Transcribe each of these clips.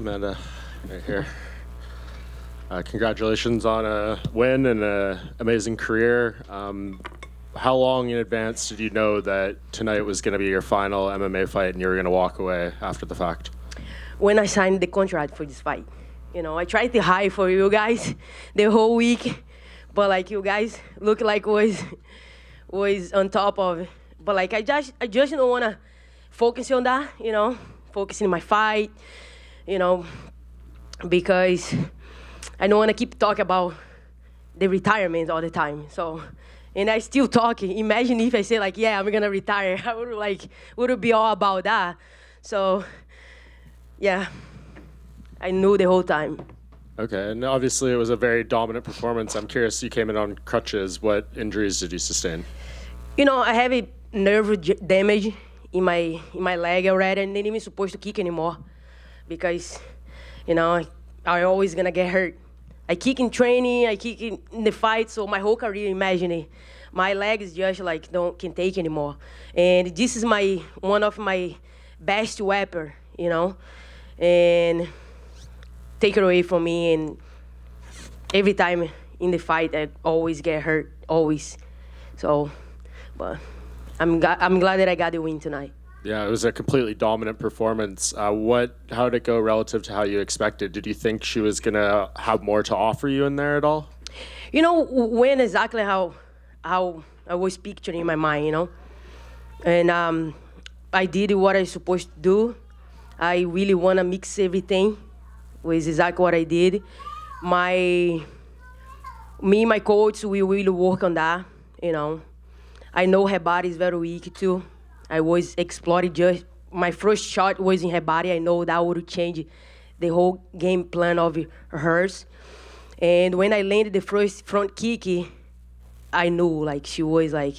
Amanda, right here. Congratulations on a win and an amazing career. How long in advance did you know that tonight was going to be your final MMA fight and you were going to walk away after the fact? When I signed the contract for this fight, I tried to hide for you guys the whole week, but like you guys look like was on top of it. But like I just don't want to focus on that, focusing on my fight, because I don't want to keep talking about the retirement all the time. So, and I still talking. Imagine if I say like, yeah, I'm gonna retire. I would be all about that. So, yeah, I knew the whole time. Okay, and obviously it was a very dominant performance. I'm curious, you came in on crutches. What injuries did you sustain? I have a nerve damage in my leg already, and not even supposed to kick anymore because, I always gonna get hurt. I kick in training, I kick in the fight, so my whole career, imagine it. My leg is just like can take anymore, and this is one of my best weapon, and take it away from me, and every time in the fight I always get hurt, always. So, but I'm glad that I got the win tonight. Yeah, it was a completely dominant performance. How did it go relative to how you expected? Did you think she was going to have more to offer you in there at all? When exactly how I was picturing in my mind, And I did what I was supposed to do. I really want to mix everything, was exactly what I did. Me and my coach, we really work on that, I know her body is very weak too. I was exploring just my first shot was in her body. I know that would change the whole game plan of hers. And when I landed the first front kick, I knew like she was like,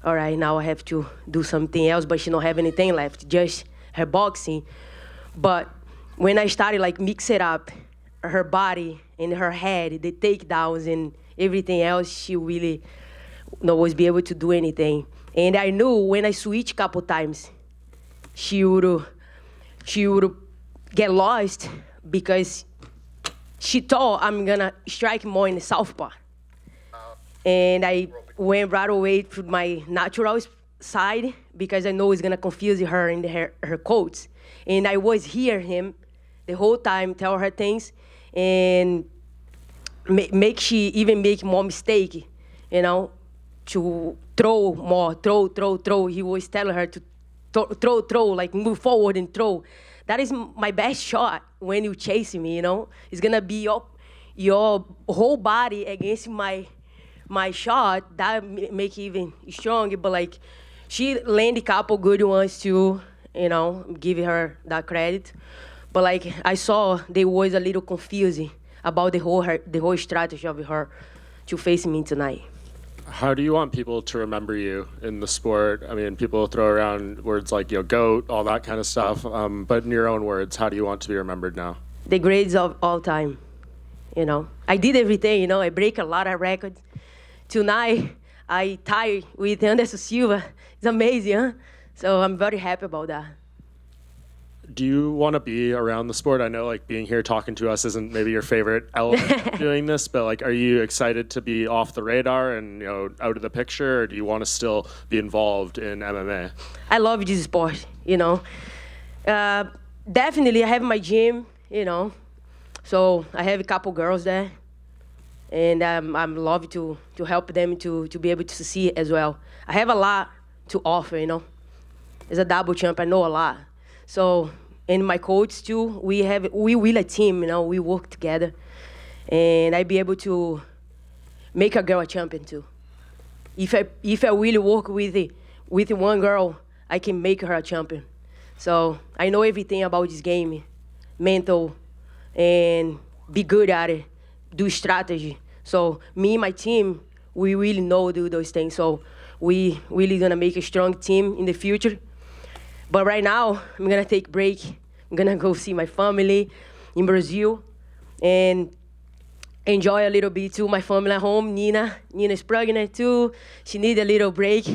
all right, now I have to do something else, but she don't have anything left, just her boxing. But when I started like mix it up, her body and her head, the takedowns and everything else, she really was be able to do anything. And I knew when I switched a couple times, she would get lost because she thought I'm gonna strike more in the southpaw. And I went right away to my natural side because I know it's gonna confuse her and her coach. And I was hear him the whole time, tell her things, and she even make more mistake, to throw more, throw. He was telling her to throw, like move forward and throw. That is my best shot when you chase me, It's gonna be your whole body against my shot. That make it even stronger. But like, she landed a couple good ones too, giving her that credit. But like, I saw they was a little confusing about the whole strategy of her to face me tonight. How do you want people to remember you in the sport? I mean, people throw around words like, GOAT, all that kind of stuff. But in your own words, how do you want to be remembered now? The greatest of all time, I did everything, I break a lot of records. Tonight, I tie with Anderson Silva. It's amazing, huh? So I'm very happy about that. Do you want to be around the sport? I know like being here talking to us isn't maybe your favorite element of doing this, but like, are you excited to be off the radar and out of the picture, or do you want to still be involved in MMA? I love this sport, Definitely, I have my gym, so I have a couple girls there, and I'm love to help them to be able to succeed as well. I have a lot to offer, As a double champ, I know a lot. So, and my coach too, we will a team, we work together. And I be able to make a girl a champion too. If I really work with one girl, I can make her a champion. So I know everything about this game, mental, and be good at it, do strategy. So me and my team, we really know do those things. So we really gonna make a strong team in the future. But right now, I'm gonna take a break. I'm gonna go see my family in Brazil and enjoy a little bit too. My family at home, Nina's pregnant too. She need a little break.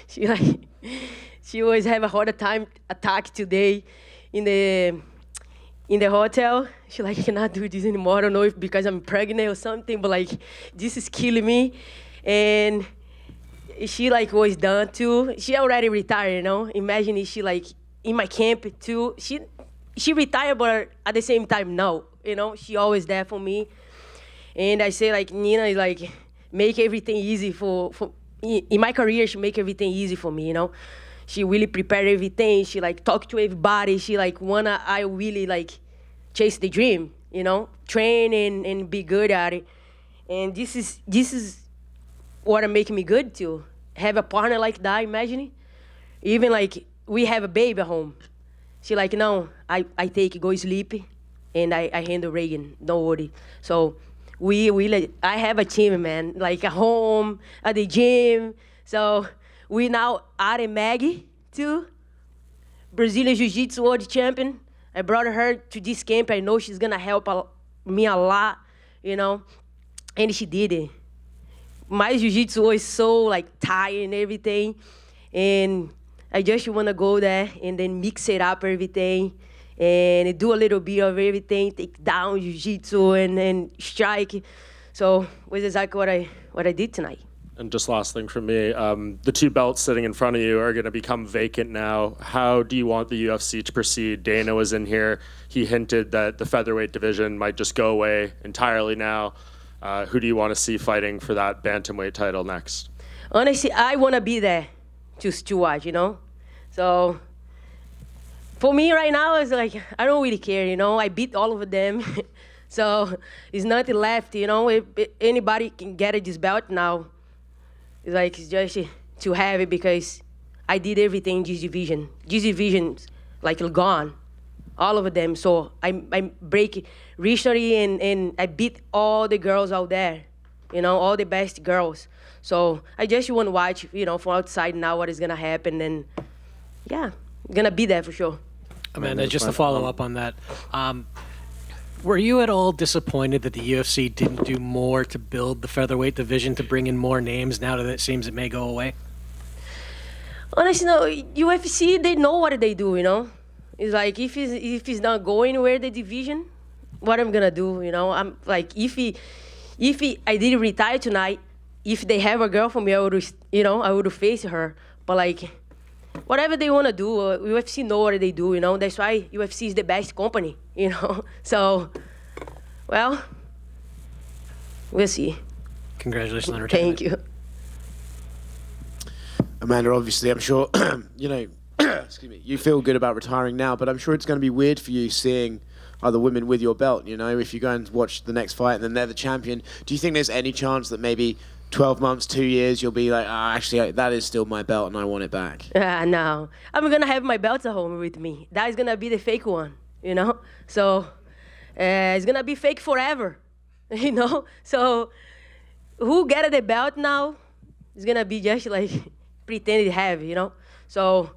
She always have a heart attack today in in the hotel. She like, I cannot do this anymore. I don't know if because I'm pregnant or something, but like, this is killing me. And she like was done too. She already retired, you know. Imagine if she like in my camp too. She retired, but at the same time, no. You know, she always there for me. And I say like Nina is like make everything easy for in my career. She make everything easy for me, you know. She really prepared everything. She like talk to everybody. She like I really like chase the dream, you know, train and be good at it. And this is what making me good too. Have a partner like that, imagine. Even like we have a baby at home. She like, no, I take it, go sleep, and I handle Reagan, don't worry. So I have a team, man, like at home, at the gym. So we now added Maggie too, Brazilian Jiu-Jitsu world champion. I brought her to this camp. I know she's gonna help me a lot, you know, and she did it. My jiu-jitsu was so like tight and everything, and I just want to go there and then mix it up everything and do a little bit of everything, take down jiu-jitsu and strike. So it was exactly what I did tonight. And just last thing from me, the 2 belts sitting in front of you are going to become vacant now. How do you want the UFC to proceed? Dana was in here. He hinted that the featherweight division might just go away entirely now. Who do you want to see fighting for that bantamweight title next? Honestly, I want to be there to watch, you know? So for me right now, it's like, I don't really care, you know? I beat all of them. So it's nothing left, you know? If anybody can get this belt now. It's like, it's just to have it because I did everything in this division. This division's like gone, all of them. So I break recently and I beat all the girls out there, you know, all the best girls. So I just want to watch, you know, from outside now what is going to happen. And yeah, I'm going to be there for sure. Amanda, just to follow up on that, were you at all disappointed that the UFC didn't do more to build the featherweight division to bring in more names now that it seems it may go away? Honestly, no. UFC, they know what they do, you know? It's like, if it's not going anywhere, the division, what I'm going to do, you know? I'm like, if I didn't retire tonight, if they have a girl for me, I would face her. But like, whatever they want to do, UFC know what they do, you know? That's why UFC is the best company, you know? So, well, we'll see. Congratulations on retirement. Thank you. Amanda, obviously, I'm sure, you know, excuse me, you feel good about retiring now, but I'm sure it's going to be weird for you seeing other women with your belt, you know, if you go and watch the next fight and then they're the champion. Do you think there's any chance that maybe 12 months, 2 years, you'll be like, actually, that is still my belt and I want it back? No. I'm going to have my belt at home with me. That is going to be the fake one, you know? So it's going to be fake forever, you know? So who get the belt now is going to be just like pretend to have, you know? So,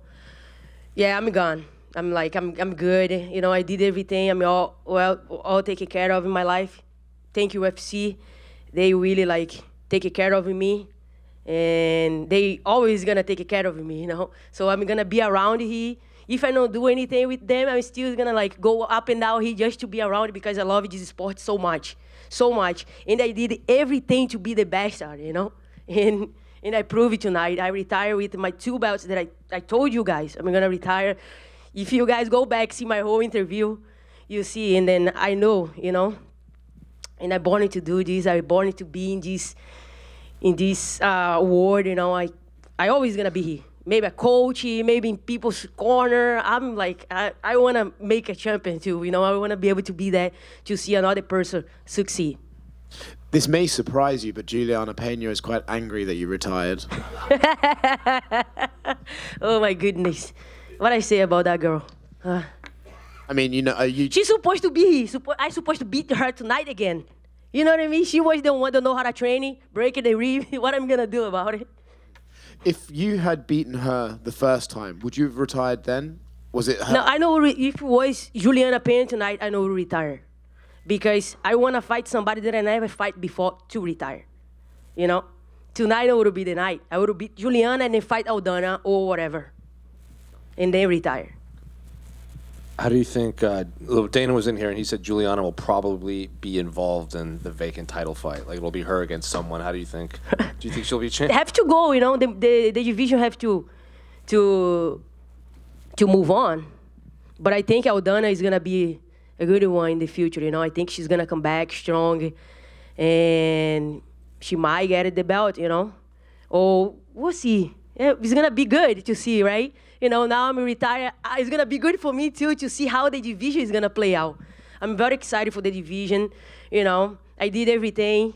yeah, I'm gone. I'm good. You know, I did everything. I'm all taken care of in my life. Thank you, UFC. They really, like, take care of me. And they always going to take care of me, you know? So I'm going to be around here. If I don't do anything with them, I'm still going to, like, go up and down here just to be around because I love this sport so much. So much. And I did everything to be the best at it, you know? And I prove it tonight. I retire with my 2 belts that I told you guys. I'm going to retire. If you guys go back, see my whole interview, you see. And then I know, you know. And I'm born to do this. I'm born to be in this world, you know. I always going to be here. Maybe a coach, maybe in people's corner. I'm like, I want to make a champion too, you know. I want to be able to be there to see another person succeed. This may surprise you, but Julianna Peña is quite angry that you retired. Oh, my goodness. What I say about that girl? I mean, you know, She's supposed to be here. I'm supposed to beat her tonight again. You know what I mean? She was the one that know how to train, break the rib. What I'm going to do about it? If you had beaten her the first time, would you have retired then? Was it her? No, I know if it was Julianna Pena tonight, I know we'll retire. Because I want to fight somebody that I never fight before to retire. You know? Tonight would be the night. I would beat Julianna and then fight Aldana or whatever. And then retire. How do you think, Dana was in here and he said Julianna will probably be involved in the vacant title fight. Like, it'll be her against someone. How do you think? Do you think she'll be a They champion? have to go, the division have to move on. But I think Aldana is going to be a good one in the future, I think she's going to come back strong and she might get the belt, Or we'll see. Yeah, it's going to be good to see, right? Now I'm retired. It's going to be good for me, too, to see how the division is going to play out. I'm very excited for the division. I did everything.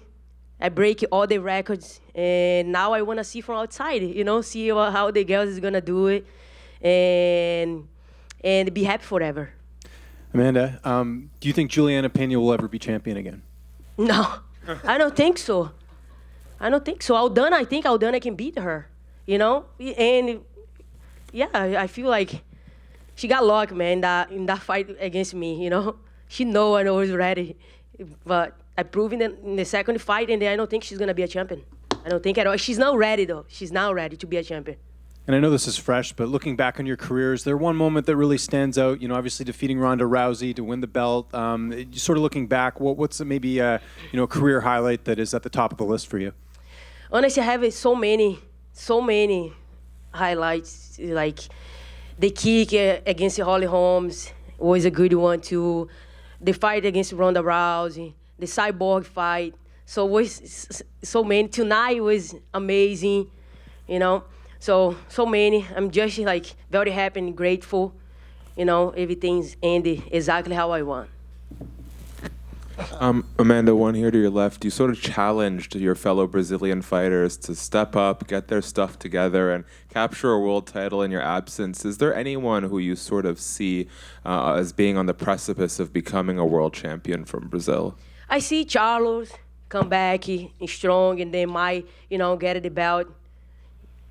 I break all the records. And now I want to see from outside, see how the girls is going to do it and be happy forever. Amanda, do you think Julianna Pena will ever be champion again? No, I don't think so. Aldana, I think Aldana can beat her, And, yeah, I feel like she got luck, man, in that fight against me, She know I was ready. But I proved in the second fight, and then I don't think she's going to be a champion. I don't think at all. She's now ready, though. She's now ready to be a champion. And I know this is fresh, but looking back on your career, is there one moment that really stands out? Obviously defeating Ronda Rousey to win the belt. Sort of looking back, what's maybe a career highlight that is at the top of the list for you? Honestly, I have so many highlights. Like the kick against Holly Holmes was a good one too. The fight against Ronda Rousey, the Cyborg fight. So it was so many. Tonight was amazing, So many. I'm just very happy and grateful. Everything's ended exactly how I want. Amanda, one here to your left. You sort of challenged your fellow Brazilian fighters to step up, get their stuff together, and capture a world title in your absence. Is there anyone who you sort of see as being on the precipice of becoming a world champion from Brazil? I see Charles come back strong, and they might, get the belt.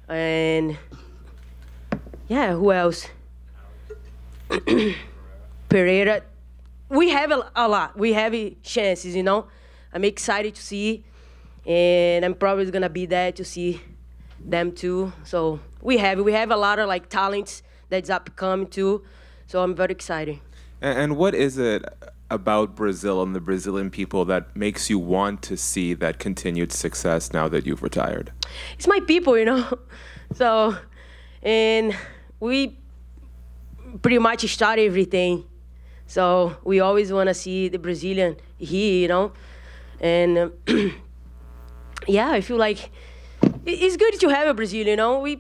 And yeah, who else? Pereira. We have a lot. We have chances, I'm excited to see, and I'm probably gonna be there to see them too. So we have a lot of talents that's upcoming too. So I'm very excited. And what is it about Brazil and the Brazilian people that makes you want to see that continued success now that you've retired? It's my people, So, and we pretty much start everything. So we always want to see the Brazilian here, And yeah, I feel like it's good to have a Brazilian, We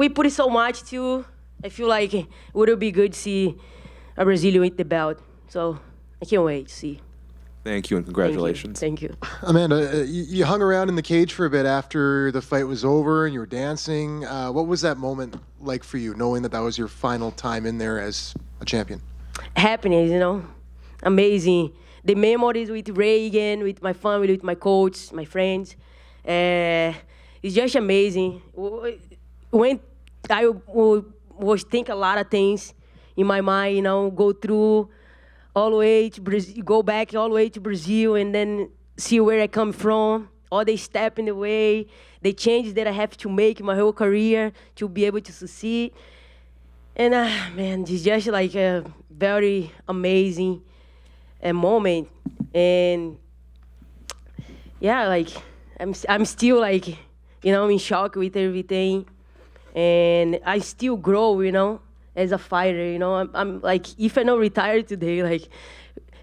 put it so much too. I feel like it would be good to see a Brazilian with the belt. So I can't wait to see. Thank you and congratulations. Thank you. Amanda, you hung around in the cage for a bit after the fight was over and you were dancing. What was that moment like for you, knowing that was your final time in there as a champion? Happiness, amazing. The memories with Reagan, with my family, with my coach, my friends. It's just amazing. When I was think a lot of things in my mind, go through all the way to Brazil, go back all the way to Brazil, and then see where I come from, all the step in the way, the changes that I have to make in my whole career to be able to succeed. And man, it's just a very amazing moment. And yeah, I'm still in shock with everything, and I still grow, as a fighter. I'm if I not retire today,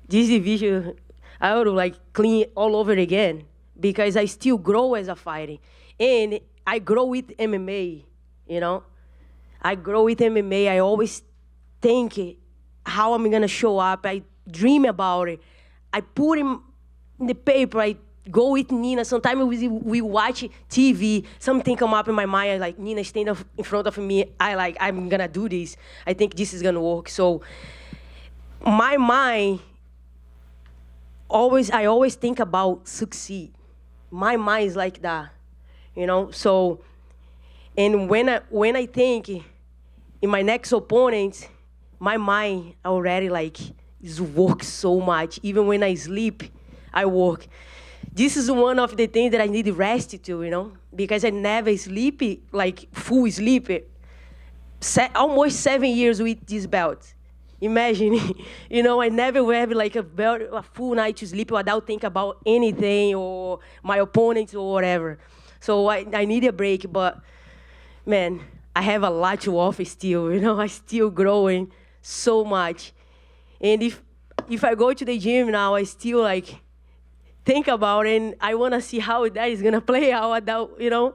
this division, I would clean all over again because I still grow as a fighter, and I grow with MMA. I grow with MMA. I always think how I'm gonna show up. I dream about it. I put in the paper. I go with Nina. Sometimes we watch TV. Something come up in my mind. Nina stand up in front of me. I'm gonna do this. I think this is gonna work. So my mind I always think about succeed. My mind is like that, So, and when I think in my next opponent, my mind already is work so much. Even when I sleep, I work. This is one of the things that I need rest to, because I never sleep full sleep. Almost 7 years with this belt. Imagine, I never will have like a full night to sleep without thinking about anything or my opponents or whatever. So I need a break, but man, I have a lot to offer still. I'm still growing so much. And if I go to the gym now, I still like think about it, and I want to see how that is going to play out without,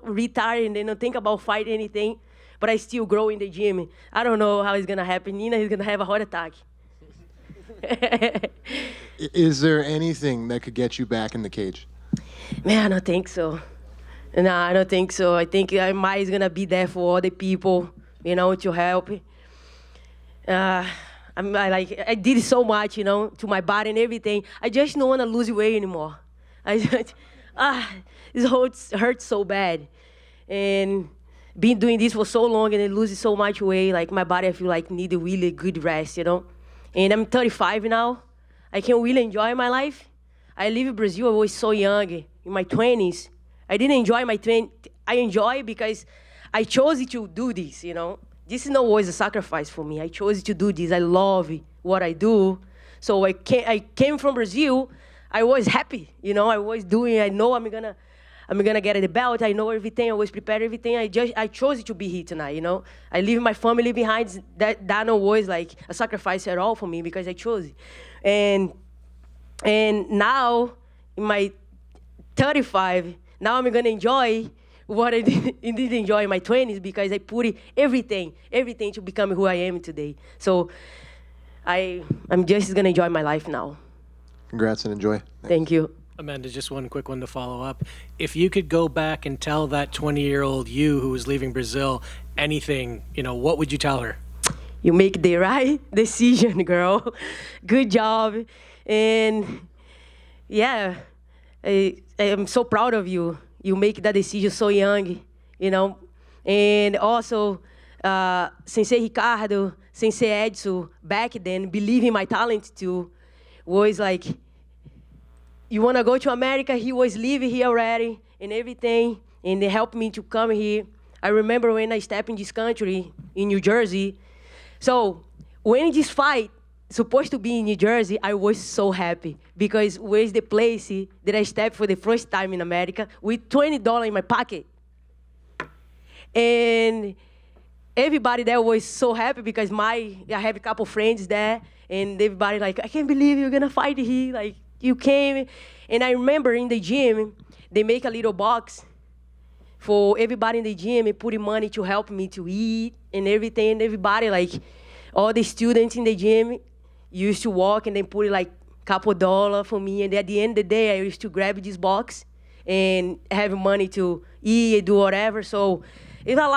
retire and then think about fight anything. But I still grow in the gym. I don't know how it's going to happen. Nina is going to have a heart attack. Is there anything that could get you back in the cage? Man, I don't think so. No, I don't think so. I think Mai is going to be there for other people, to help. I did so much, to my body and everything. I just don't want to lose weight anymore. It hurts so bad. And been doing this for so long and then losing so much weight, like my body, I feel like need a really good rest, And I'm 35 now. I can really enjoy my life. I live in Brazil. I was so young, in my 20s. I didn't enjoy my 20s. I enjoy because I chose to do this, This is not always a sacrifice for me. I chose to do this. I love what I do. So I came from Brazil. I was happy, I was doing. I know I'm gonna get the belt. I know everything. I was prepared everything. I chose to be here tonight. I leave my family behind. That no was like a sacrifice at all for me because I chose it. And now in my 35, now I'm gonna enjoy what I didn't enjoy in my 20s because I put everything to become who I am today. So I'm just gonna enjoy my life now. Congrats and enjoy. Thank you. Amanda, just one quick one to follow up. If you could go back and tell that 20-year-old you who was leaving Brazil anything, what would you tell her? You make the right decision, girl. Good job. And yeah, I'm so proud of you. You make that decision so young, And also, Sensei Ricardo, Sensei Edson, back then, believing my talent too, was like, you want to go to America? He was living here already and everything, and they helped me to come here. I remember when I stepped in this country, in New Jersey. So when this fight supposed to be in New Jersey, I was so happy because where's the place that I stepped for the first time in America with $20 in my pocket. And everybody there was so happy because I have a couple friends there, and everybody like, I can't believe you're gonna fight here. Like, you came. And I remember in the gym, they make a little box for everybody in the gym and putting money to help me to eat and everything. And everybody, like, all the students in the gym used to walk and then put like a couple $1 for me. And at the end of the day, I used to grab this box and have money to eat and do whatever. So it's a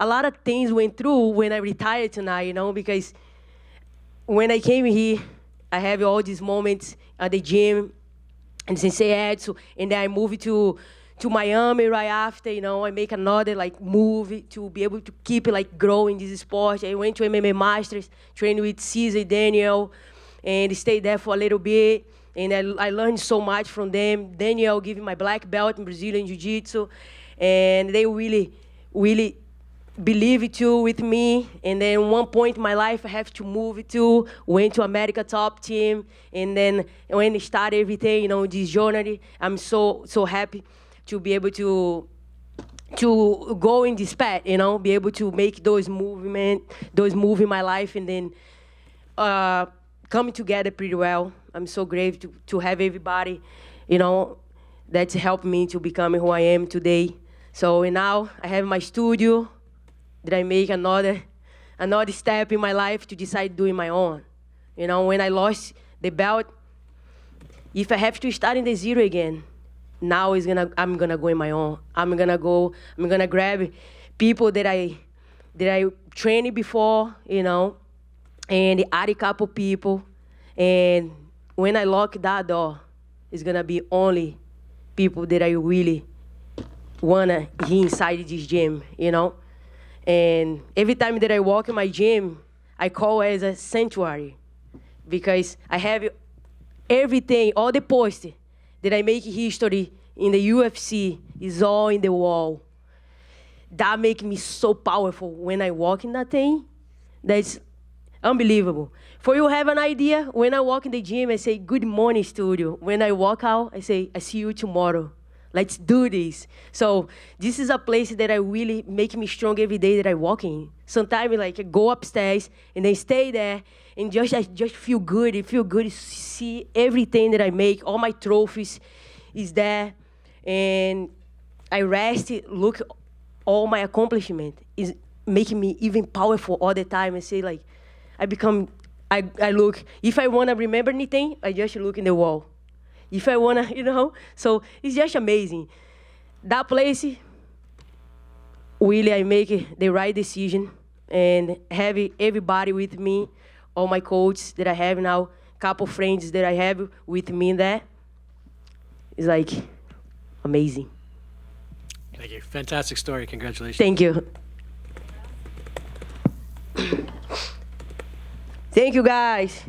lot of things went through when I retired tonight, because when I came here, I have all these moments at the gym and Sensei Edson, and then I moved to Miami right after, I make another like move to be able to keep like growing this sport. I went to MMA Masters, trained with Cesar, Daniel, and stayed there for a little bit. And I learned so much from them. Daniel gave me my black belt in Brazilian Jiu-Jitsu, and they really, really believed too with me. And then one point in my life, I have to move went to America top team. And then when I started everything, this journey, I'm so happy to be able to go in this path, be able to make those moves in my life, and then coming together pretty well. I'm so grateful to have everybody, that's helped me to become who I am today. So and now I have my studio that I make another step in my life to decide doing my own. When I lost the belt, if I have to start in the zero again, now I'm gonna go in my own. I'm gonna grab people that I trained before, and add a couple people. And when I lock that door, it's gonna be only people that I really wanna be inside this gym, And every time that I walk in my gym, I call it as a sanctuary because I have everything, all the posts that I make history in the UFC is all in the wall. That makes me so powerful when I walk in that thing. That's unbelievable. For you have an idea, when I walk in the gym, I say, good morning, studio. When I walk out, I say, I see you tomorrow. Let's do this. So this is a place that I really make me strong every day that I walk in. Sometimes like I go upstairs and then stay there and I just feel good. It feels good to see everything that I make. All my trophies is there. And I rest, look all my accomplishment is making me even powerful all the time. I say like, I look, if I want to remember anything, I just look in the wall. If I want to, so it's just amazing. That place, really, I make the right decision and have everybody with me, all my coaches that I have now, couple friends that I have with me there. It's like amazing. Thank you. Fantastic story. Congratulations. Thank you. Thank you, guys.